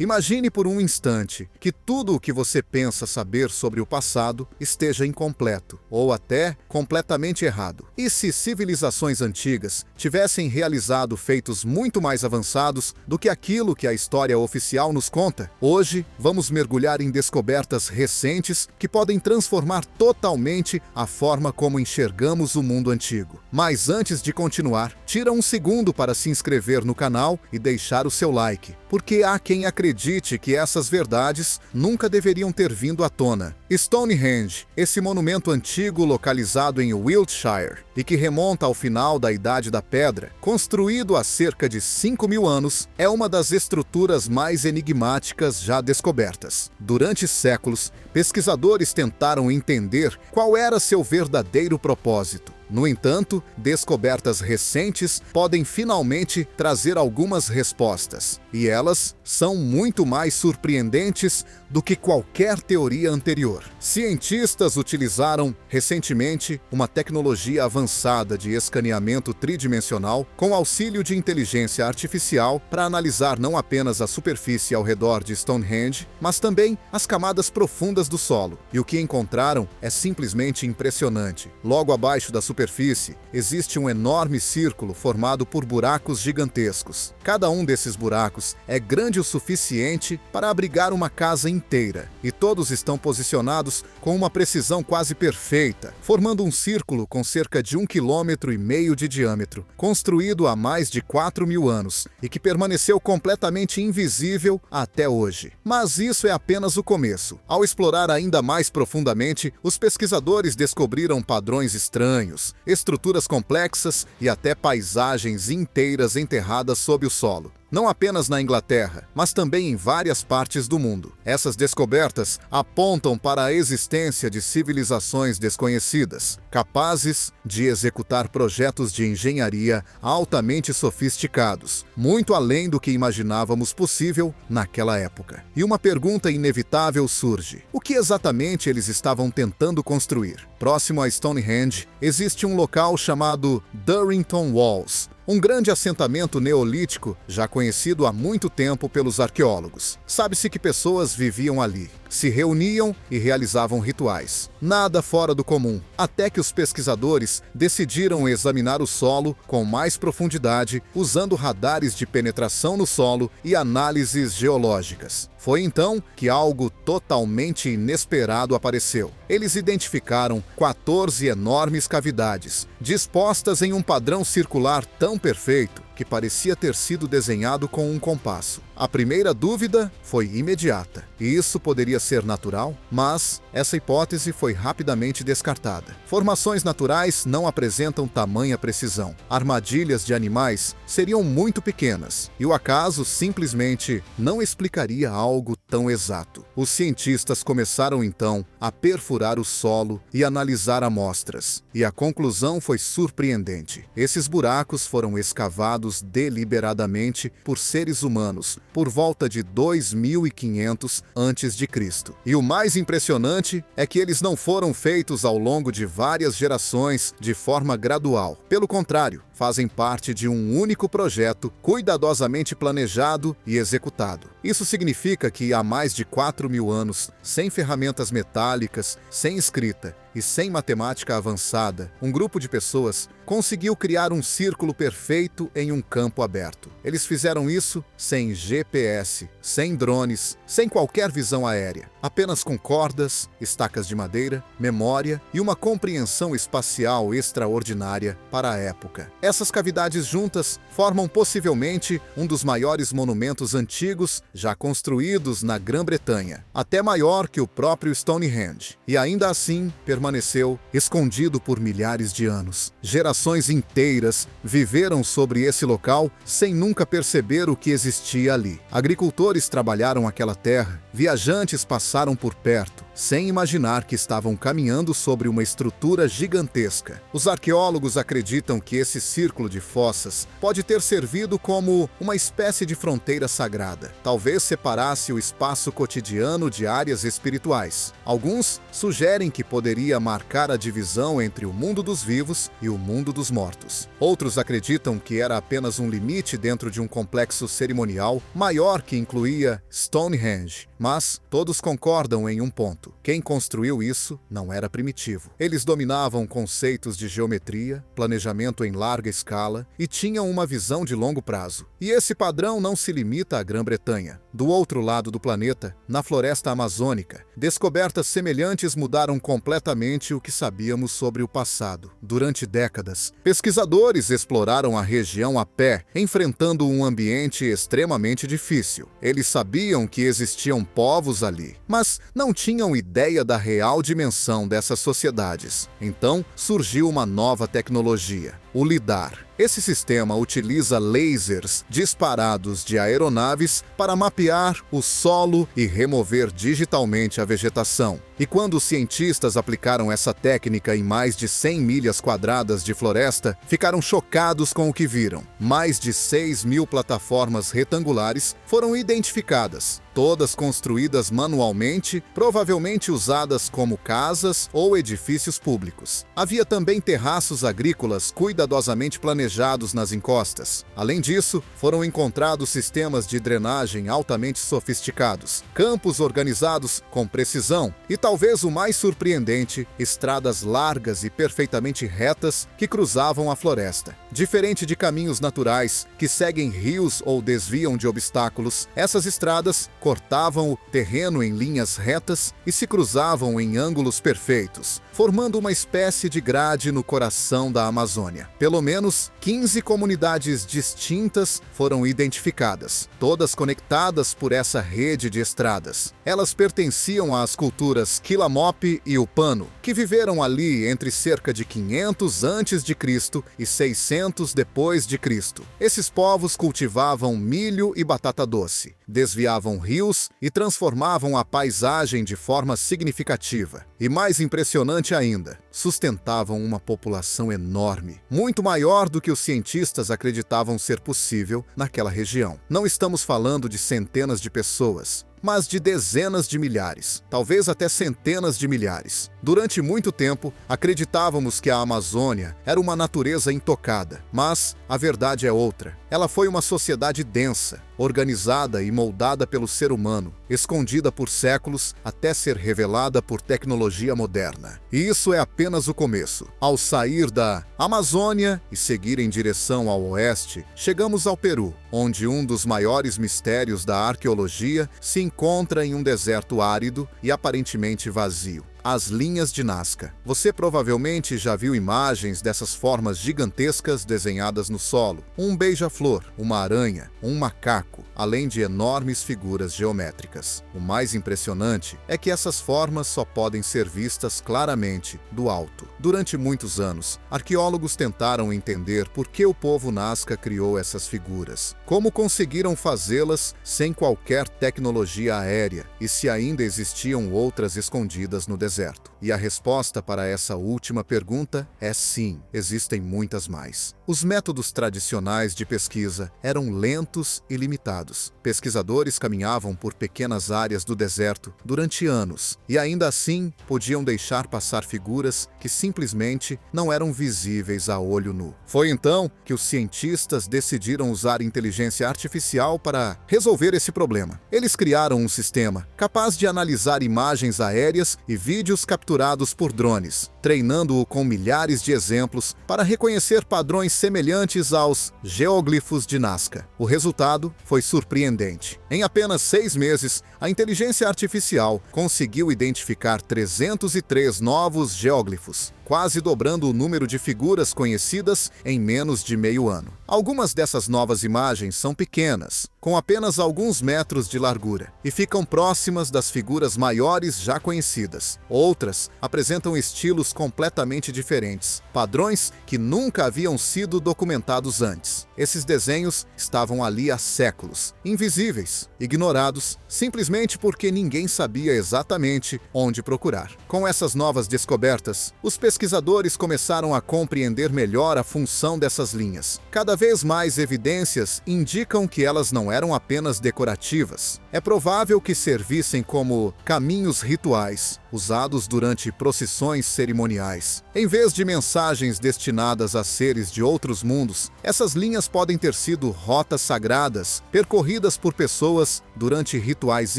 Imagine por um instante que tudo o que você pensa saber sobre o passado esteja incompleto, ou até completamente errado. E se civilizações antigas tivessem realizado feitos muito mais avançados do que aquilo que a história oficial nos conta? Hoje, vamos mergulhar em descobertas recentes que podem transformar totalmente a forma como enxergamos o mundo antigo. Mas antes de continuar, tira um segundo para se inscrever no canal e deixar o seu like, porque há quem acredite que essas verdades nunca deveriam ter vindo à tona. Stonehenge, esse monumento antigo localizado em Wiltshire e que remonta ao final da Idade da Pedra, construído há cerca de 5.000 anos, é uma das estruturas mais enigmáticas já descobertas. Durante séculos, pesquisadores tentaram entender qual era seu verdadeiro propósito. No entanto, descobertas recentes podem finalmente trazer algumas respostas, e elas são muito mais surpreendentes do que qualquer teoria anterior. Cientistas utilizaram recentemente uma tecnologia avançada de escaneamento tridimensional com auxílio de inteligência artificial para analisar não apenas a superfície ao redor de Stonehenge, mas também as camadas profundas do solo. E o que encontraram é simplesmente impressionante. Logo abaixo da superfície, existe um enorme círculo formado por buracos gigantescos. Cada um desses buracos é grande o suficiente para abrigar uma casa inteira, e todos estão posicionados com uma precisão quase perfeita, formando um círculo com cerca de 1,5 km de diâmetro, construído há mais de 4.000 anos e que permaneceu completamente invisível até hoje. Mas isso é apenas o começo. Ao explorar ainda mais profundamente, os pesquisadores descobriram padrões estranhos, estruturas complexas e até paisagens inteiras enterradas sob o solo. Não apenas na Inglaterra, mas também em várias partes do mundo. Essas descobertas apontam para a existência de civilizações desconhecidas, capazes de executar projetos de engenharia altamente sofisticados, muito além do que imaginávamos possível naquela época. E uma pergunta inevitável surge: o que exatamente eles estavam tentando construir? Próximo a Stonehenge, existe um local chamado Durrington Walls, um grande assentamento neolítico já conhecido há muito tempo pelos arqueólogos. Sabe-se que pessoas viviam ali, se reuniam e realizavam rituais. Nada fora do comum, até que os pesquisadores decidiram examinar o solo com mais profundidade, usando radares de penetração no solo e análises geológicas. Foi então que algo totalmente inesperado apareceu. Eles identificaram 14 enormes cavidades, dispostas em um padrão circular tão perfeito que parecia ter sido desenhado com um compasso. A primeira dúvida foi imediata. Isso poderia ser natural? Mas essa hipótese foi rapidamente descartada. Formações naturais não apresentam tamanha precisão. Armadilhas de animais seriam muito pequenas, e o acaso simplesmente não explicaria algo tão exato. Os cientistas começaram então a perfurar o solo e analisar amostras, e a conclusão foi surpreendente. Esses buracos foram escavados deliberadamente por seres humanos por volta de 2.500 a.C. E o mais impressionante é que eles não foram feitos ao longo de várias gerações de forma gradual. Pelo contrário, fazem parte de um único projeto cuidadosamente planejado e executado. Isso significa que há mais de 4.000 anos, sem ferramentas metálicas, sem escrita e sem matemática avançada, um grupo de pessoas conseguiu criar um círculo perfeito em um campo aberto. Eles fizeram isso sem GPS, sem drones, sem qualquer visão aérea, apenas com cordas, estacas de madeira, memória e uma compreensão espacial extraordinária para a época. Essas cavidades juntas formam possivelmente um dos maiores monumentos antigos já construídos na Grã-Bretanha, até maior que o próprio Stonehenge, e ainda assim permaneceu escondido por milhares de anos. Gerações inteiras viveram sobre esse local sem nunca perceber o que existia ali. Agricultores trabalharam aquela terra, viajantes passaram por perto, sem imaginar que estavam caminhando sobre uma estrutura gigantesca. Os arqueólogos acreditam que esse círculo de fossas pode ter servido como uma espécie de fronteira sagrada. Talvez separasse o espaço cotidiano de áreas espirituais. Alguns sugerem que poderia marcar a divisão entre o mundo dos vivos e o mundo dos mortos. Outros acreditam que era apenas um limite dentro de um complexo cerimonial maior que incluía Stonehenge. Mas todos concordam em um ponto: quem construiu isso não era primitivo. Eles dominavam conceitos de geometria, planejamento em larga escala e tinham uma visão de longo prazo. E esse padrão não se limita à Grã-Bretanha. Do outro lado do planeta, na floresta amazônica, descobertas semelhantes mudaram completamente o que sabíamos sobre o passado. Durante décadas, pesquisadores exploraram a região a pé, enfrentando um ambiente extremamente difícil. Eles sabiam que existiam povos ali, mas não tinham ideia da real dimensão dessas sociedades. Então, surgiu uma nova tecnologia: o LIDAR. Esse sistema utiliza lasers disparados de aeronaves para mapear o solo e remover digitalmente a vegetação. E quando os cientistas aplicaram essa técnica em mais de 100 milhas quadradas de floresta, ficaram chocados com o que viram. Mais de 6.000 plataformas retangulares foram identificadas, todas construídas manualmente, provavelmente usadas como casas ou edifícios públicos. Havia também terraços agrícolas cuidadosamente planejados nas encostas. Além disso, foram encontrados sistemas de drenagem altamente sofisticados, campos organizados com precisão e, talvez o mais surpreendente, estradas largas e perfeitamente retas que cruzavam a floresta. Diferente de caminhos naturais que seguem rios ou desviam de obstáculos, essas estradas cortavam o terreno em linhas retas e se cruzavam em ângulos perfeitos, formando uma espécie de grade no coração da Amazônia. Pelo menos 15 comunidades distintas foram identificadas, todas conectadas por essa rede de estradas. Elas pertenciam às culturas Quilamop e Upano, que viveram ali entre cerca de 500 a.C. e 600 depois de Cristo. Esses povos cultivavam milho e batata doce, desviavam rios e transformavam a paisagem de forma significativa. E mais impressionante ainda, sustentavam uma população enorme, muito maior do que os cientistas acreditavam ser possível naquela região. Não estamos falando de centenas de pessoas, mas de dezenas de milhares, talvez até centenas de milhares. Durante muito tempo, acreditávamos que a Amazônia era uma natureza intocada, mas a verdade é outra. Ela foi uma sociedade densa, organizada e moldada pelo ser humano, escondida por séculos até ser revelada por tecnologia moderna. E isso é apenas o começo. Ao sair da Amazônia e seguir em direção ao oeste, chegamos ao Peru, onde um dos maiores mistérios da arqueologia se encontra em um deserto árido e aparentemente vazio: as linhas de Nazca. Você provavelmente já viu imagens dessas formas gigantescas desenhadas no solo: um beija-flor, uma aranha, um macaco, além de enormes figuras geométricas. O mais impressionante é que essas formas só podem ser vistas claramente do alto. Durante muitos anos, arqueólogos tentaram entender por que o povo Nazca criou essas figuras, como conseguiram fazê-las sem qualquer tecnologia aérea e se ainda existiam outras escondidas no deserto. E a resposta para essa última pergunta é sim, existem muitas mais. Os métodos tradicionais de pesquisa eram lentos e limitados. Pesquisadores caminhavam por pequenas áreas do deserto durante anos e ainda assim podiam deixar passar figuras que simplesmente não eram visíveis a olho nu. Foi então que os cientistas decidiram usar inteligência artificial para resolver esse problema. Eles criaram um sistema capaz de analisar imagens aéreas e vídeos capturados por drones, treinando-o com milhares de exemplos para reconhecer padrões semelhantes aos geóglifos de Nazca. O resultado foi surpreendente. Em apenas 6 meses, a inteligência artificial conseguiu identificar 303 novos geóglifos. quase dobrando o número de figuras conhecidas em menos de meio ano. Algumas dessas novas imagens são pequenas, com apenas alguns metros de largura, e ficam próximas das figuras maiores já conhecidas. Outras apresentam estilos completamente diferentes, padrões que nunca haviam sido documentados antes. Esses desenhos estavam ali há séculos, invisíveis, ignorados, simplesmente porque ninguém sabia exatamente onde procurar. Com essas novas descobertas, os pesquisadores começaram a compreender melhor a função dessas linhas. Cada vez mais evidências indicam que elas não eram apenas decorativas. É provável que servissem como caminhos rituais, usados durante procissões cerimoniais. Em vez de mensagens destinadas a seres de outros mundos, essas linhas podem ter sido rotas sagradas, percorridas por pessoas durante rituais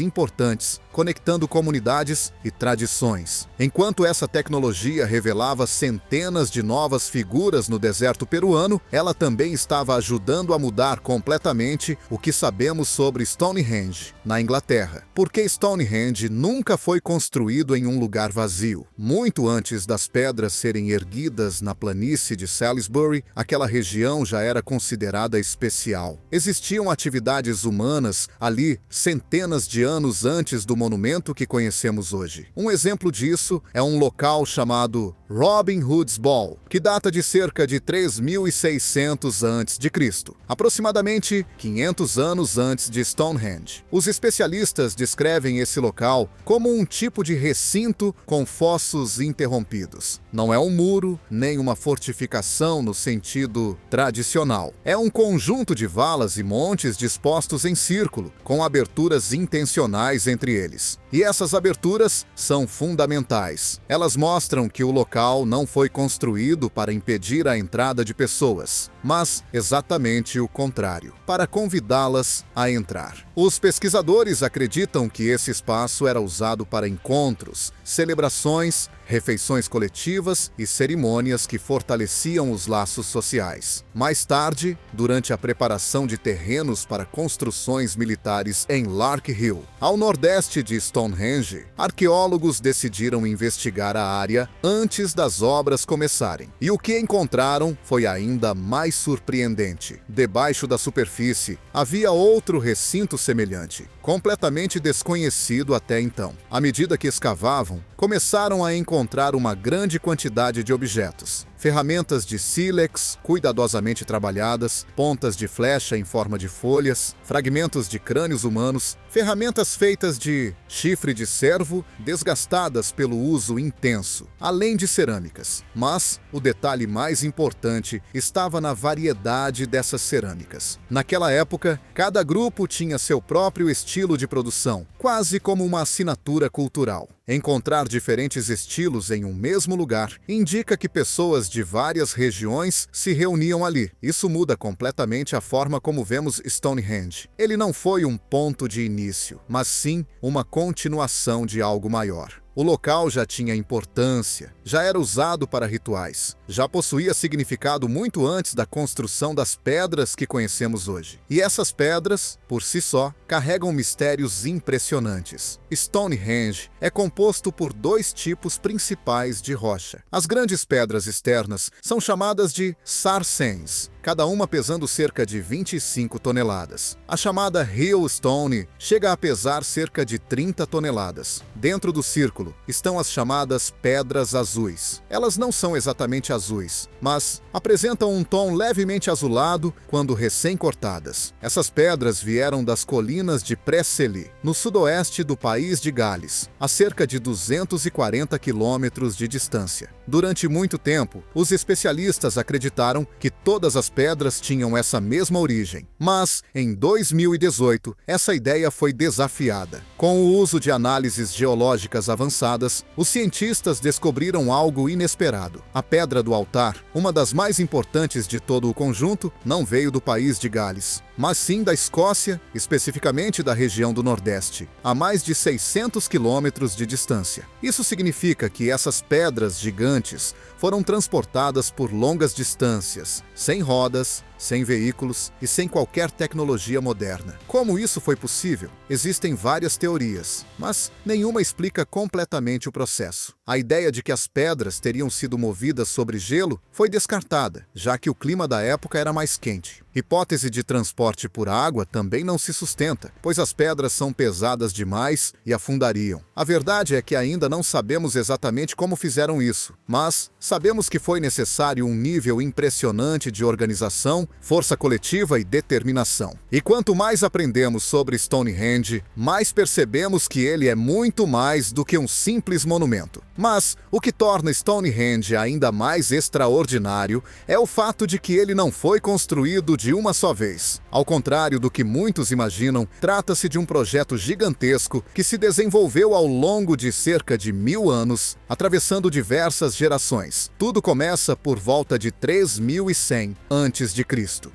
importantes, conectando comunidades e tradições. Enquanto essa tecnologia revelava centenas de novas figuras no deserto peruano, ela também estava ajudando a mudar completamente o que sabemos sobre Stonehenge, na Inglaterra. Porque Stonehenge nunca foi construído em um lugar vazio. Muito antes das pedras serem erguidas na planície de Salisbury, aquela região já era considerada especial. Existiam atividades humanas ali centenas de anos antes do monumento que conhecemos hoje. Um exemplo disso é um local chamado Robin Hood's Ball, que data de cerca de 3.600 a.C., aproximadamente 500 anos antes de Stonehenge. Os especialistas descrevem esse local como um tipo de recinto com fossos interrompidos. Não é um muro, nem uma fortificação no sentido tradicional. É um conjunto de valas e montes dispostos em círculo, com aberturas intencionais entre eles. E essas aberturas são fundamentais. Elas mostram que o local não foi construído para impedir a entrada de pessoas, mas exatamente o contrário, para convidá-las a entrar. Os pesquisadores acreditam que esse espaço era usado para encontros, celebrações, refeições coletivas e cerimônias que fortaleciam os laços sociais. Mais tarde, durante a preparação de terrenos para construções militares em Larkhill, ao nordeste de Stonehenge, arqueólogos decidiram investigar a área antes das obras começarem. E o que encontraram foi ainda mais surpreendente. Debaixo da superfície, havia outro recinto semelhante, completamente desconhecido até então. À medida que escavavam, começaram a encontrar uma grande quantidade de objetos. Ferramentas de sílex cuidadosamente trabalhadas, pontas de flecha em forma de folhas, fragmentos de crânios humanos, ferramentas feitas de chifre de cervo desgastadas pelo uso intenso, além de cerâmicas. Mas o detalhe mais importante estava na variedade dessas cerâmicas. Naquela época, cada grupo tinha seu próprio estilo de produção, quase como uma assinatura cultural. Encontrar diferentes estilos em um mesmo lugar indica que pessoas de várias regiões se reuniam ali. Isso muda completamente a forma como vemos Stonehenge. Ele não foi um ponto de início, mas sim uma continuação de algo maior. O local já tinha importância, já era usado para rituais, já possuía significado muito antes da construção das pedras que conhecemos hoje. E essas pedras, por si só, carregam mistérios impressionantes. Stonehenge é composto por dois tipos principais de rocha. As grandes pedras externas são chamadas de sarcens, cada uma pesando cerca de 25 toneladas. A chamada Hill Stone chega a pesar cerca de 30 toneladas. Dentro do círculo estão as chamadas pedras azuis. Elas não são exatamente azuis, mas apresentam um tom levemente azulado quando recém-cortadas. Essas pedras vieram das colinas de Preseli, no sudoeste do país de Gales, a cerca de 240 quilômetros de distância. Durante muito tempo, os especialistas acreditaram que todas as pedras tinham essa mesma origem. Mas, em 2018, essa ideia foi desafiada. Com o uso de análises geológicas avançadas, os cientistas descobriram algo inesperado. A pedra do altar, uma das mais importantes de todo o conjunto, não veio do país de Gales, mas sim da Escócia, especificamente da região do Nordeste, a mais de 600 quilômetros de distância. Isso significa que essas pedras gigantes foram transportadas por longas distâncias, sem rodas, sem veículos e sem qualquer tecnologia moderna. Como isso foi possível? Existem várias teorias, mas nenhuma explica completamente o processo. A ideia de que as pedras teriam sido movidas sobre gelo foi descartada, já que o clima da época era mais quente. Hipótese de transporte por água também não se sustenta, pois as pedras são pesadas demais e afundariam. A verdade é que ainda não sabemos exatamente como fizeram isso, mas sabemos que foi necessário um nível impressionante de organização, força coletiva e determinação. E quanto mais aprendemos sobre Stonehenge, mais percebemos que ele é muito mais do que um simples monumento. Mas o que torna Stonehenge ainda mais extraordinário é o fato de que ele não foi construído de uma só vez. Ao contrário do que muitos imaginam, trata-se de um projeto gigantesco que se desenvolveu ao longo de cerca de 1000 anos, atravessando diversas gerações. Tudo começa por volta de 3100 a.C.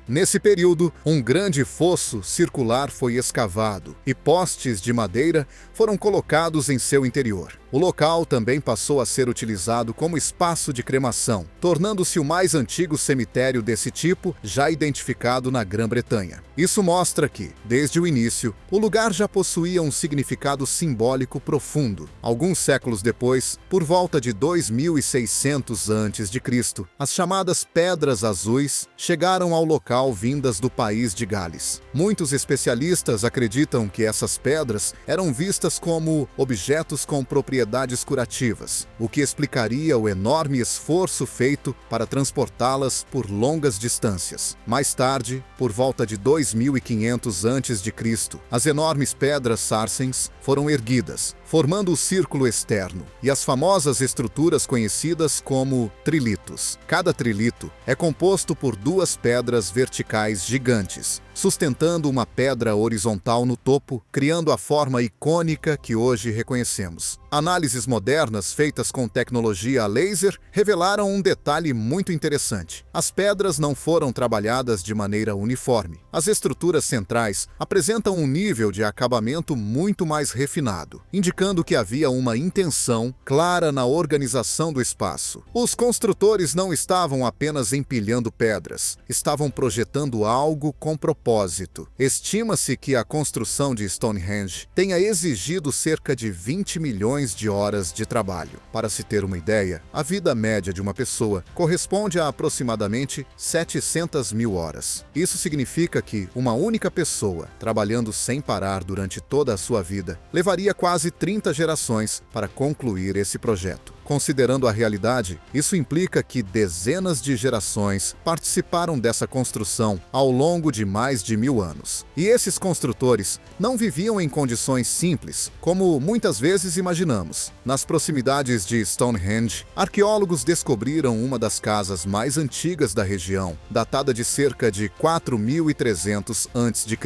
Nesse período, um grande fosso circular foi escavado e postes de madeira foram colocados em seu interior. O local também passou a ser utilizado como espaço de cremação, tornando-se o mais antigo cemitério desse tipo já identificado na Grã-Bretanha. Isso mostra que, desde o início, o lugar já possuía um significado simbólico profundo. Alguns séculos depois, por volta de 2600 a.C., as chamadas Pedras Azuis chegaram ao local vindas do país de Gales. Muitos especialistas acreditam que essas pedras eram vistas como objetos com propriedades curativas, o que explicaria o enorme esforço feito para transportá-las por longas distâncias. Mais tarde, por volta de 2500 a.C., as enormes pedras sarsens foram erguidas, formando o círculo externo e as famosas estruturas conhecidas como trilitos. Cada trilito é composto por duas pedras verticais gigantes, sustentando uma pedra horizontal no topo, criando a forma icônica que hoje reconhecemos. Análises modernas feitas com tecnologia a laser revelaram um detalhe muito interessante. As pedras não foram trabalhadas de maneira uniforme. As estruturas centrais apresentam um nível de acabamento muito mais refinado, indicando que havia uma intenção clara na organização do espaço. Os construtores não estavam apenas empilhando pedras, estavam projetando algo com propósito. Estima-se que a construção de Stonehenge tenha exigido cerca de 20 milhões de horas de trabalho. Para se ter uma ideia, a vida média de uma pessoa corresponde a aproximadamente 700 mil horas. Isso significa que uma única pessoa, trabalhando sem parar durante toda a sua vida, levaria quase 30 gerações para concluir esse projeto. Considerando a realidade, isso implica que dezenas de gerações participaram dessa construção ao longo de mais de 1000 anos. E esses construtores não viviam em condições simples, como muitas vezes imaginamos. Nas proximidades de Stonehenge, arqueólogos descobriram uma das casas mais antigas da região, datada de cerca de 4300 a.C.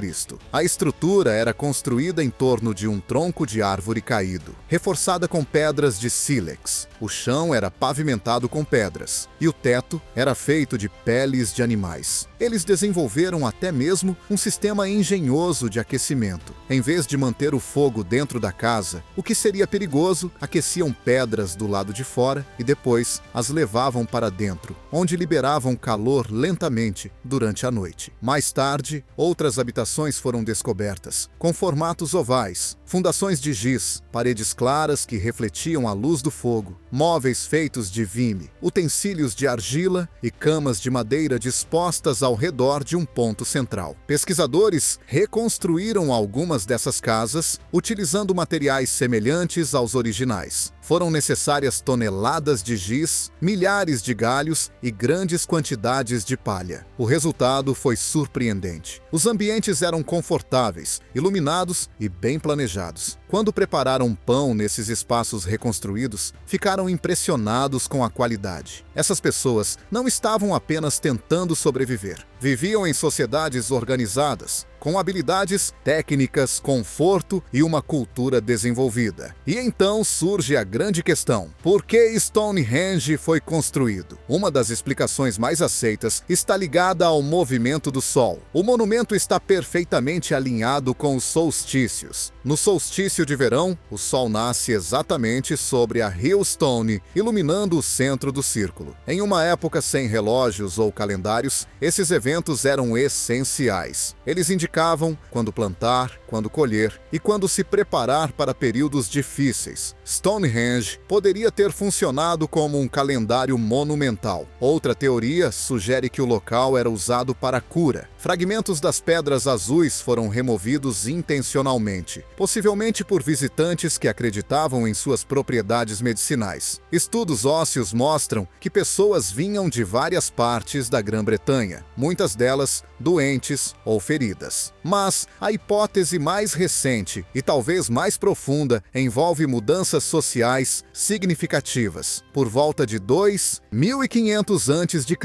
A estrutura era construída em torno de um tronco de árvore caído, reforçada com pedras de sílex. O chão era pavimentado com pedras e o teto era feito de peles de animais. Eles desenvolveram até mesmo um sistema engenhoso de aquecimento. Em vez de manter o fogo dentro da casa, o que seria perigoso, aqueciam pedras do lado de fora e depois as levavam para dentro, onde liberavam calor lentamente durante a noite. Mais tarde, outras habitações foram descobertas, com formatos ovais, fundações de giz, paredes claras que refletiam a luz do fogo, móveis feitos de vime, utensílios de argila e camas de madeira dispostas ao redor de um ponto central. Pesquisadores reconstruíram algumas dessas casas utilizando materiais semelhantes aos originais. Foram necessárias toneladas de giz, milhares de galhos e grandes quantidades de palha. O resultado foi surpreendente. Os ambientes eram confortáveis, iluminados e bem planejados. Quando prepararam pão nesses espaços reconstruídos, ficaram impressionados com a qualidade. Essas pessoas não estavam apenas tentando sobreviver. Viviam em sociedades organizadas, com habilidades técnicas, conforto e uma cultura desenvolvida. E então surge a grande questão: por que Stonehenge foi construído? Uma das explicações mais aceitas está ligada ao movimento do Sol. O monumento está perfeitamente alinhado com os solstícios. No solstício de verão, o Sol nasce exatamente sobre a Hillstone, iluminando o centro do círculo. Em uma época sem relógios ou calendários, esses eventos eventos eram essenciais. Eles indicavam quando plantar, quando colher e quando se preparar para períodos difíceis. Stonehenge poderia ter funcionado como um calendário monumental. Outra teoria sugere que o local era usado para cura. Fragmentos das pedras azuis foram removidos intencionalmente, possivelmente por visitantes que acreditavam em suas propriedades medicinais. Estudos ósseos mostram que pessoas vinham de várias partes da Grã-Bretanha, muitas delas doentes ou feridas. Mas a hipótese mais recente e talvez mais profunda envolve mudanças sociais significativas. Por volta de 2500 a.C.,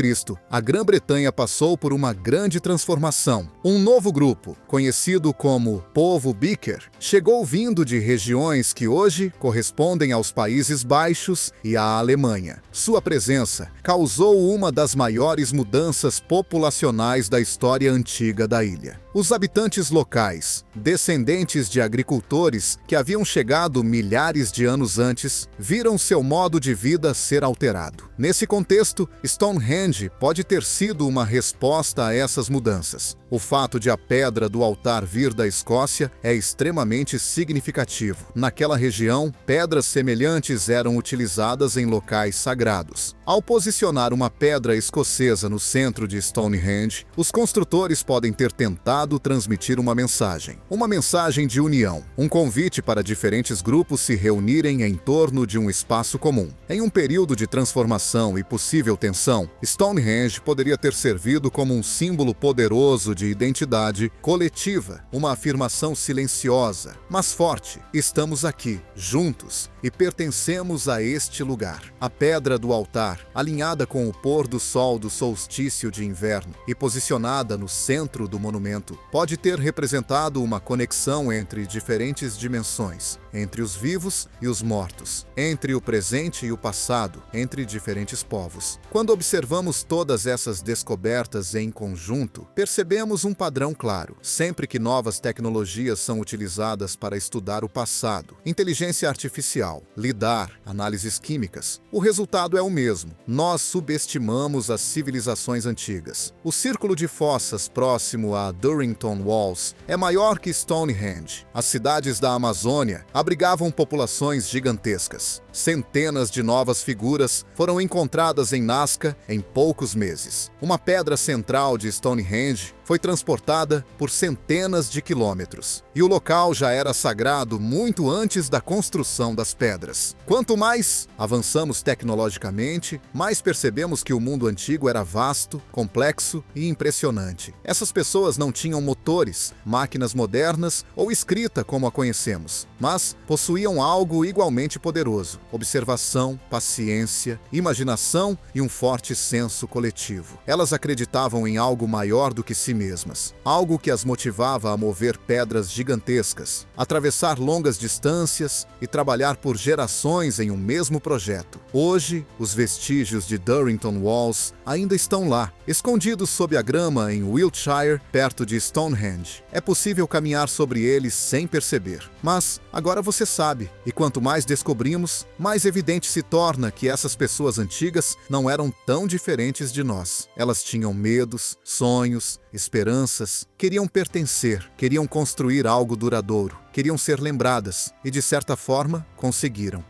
a Grã-Bretanha passou por uma grande transformação. Um novo grupo, conhecido como Povo Beaker, chegou vindo de regiões que hoje correspondem aos Países Baixos e à Alemanha. Sua presença causou uma das maiores mudanças populacionais da história antiga da ilha. Os habitantes locais, descendentes de agricultores que haviam chegado milhares de anos antes, viram seu modo de vida ser alterado. Nesse contexto, Stonehenge pode ter sido uma resposta a essas mudanças. O fato de a pedra do altar vir da Escócia é extremamente significativo. Naquela região, pedras semelhantes eram utilizadas em locais sagrados. Ao posicionar uma pedra escocesa no centro de Stonehenge, os construtores podem ter tentado transmitir uma mensagem de união, um convite para diferentes grupos se reunirem em torno de um espaço comum. Em um período de transformação e possível tensão, Stonehenge poderia ter servido como um símbolo poderoso de identidade coletiva, uma afirmação silenciosa, mas forte. Estamos aqui, juntos, e pertencemos a este lugar. A pedra do altar, alinhada com o pôr do sol do solstício de inverno e posicionada no centro do monumento, pode ter representado uma conexão entre diferentes dimensões, entre os vivos e os mortos, entre o presente e o passado, entre diferentes povos. Quando observamos todas essas descobertas em conjunto, percebemos um padrão claro. Sempre que novas tecnologias são utilizadas para estudar o passado, inteligência artificial, lidar, análises químicas, o resultado é o mesmo. Nós subestimamos as civilizações antigas. O círculo de fossas próximo a Durrington Walls é maior que Stonehenge. As cidades da Amazônia abrigavam populações gigantescas. Centenas de novas figuras foram encontradas em Nazca em poucos meses. Uma pedra central de Stonehenge foi transportada por centenas de quilômetros, e o local já era sagrado muito antes da construção das pedras. Quanto mais avançamos tecnologicamente, mais percebemos que o mundo antigo era vasto, complexo e impressionante. Essas pessoas não tinham motores, máquinas modernas ou escrita como a conhecemos, mas possuíam algo igualmente poderoso: observação, paciência, imaginação e um forte senso coletivo. Elas acreditavam em algo maior do que si mesmas, algo que as motivava a mover pedras gigantescas, atravessar longas distâncias e trabalhar por gerações em um mesmo projeto. Hoje, os vestígios de Durrington Walls ainda estão lá, escondidos sob a grama em Wiltshire, perto de Stonehenge. É possível caminhar sobre eles sem perceber. Mas agora você sabe, e quanto mais descobrimos, mais evidente se torna que essas pessoas antigas não eram tão diferentes de nós. Elas tinham medos, sonhos, esperanças, queriam pertencer, queriam construir algo duradouro, queriam ser lembradas e, de certa forma, conseguiram.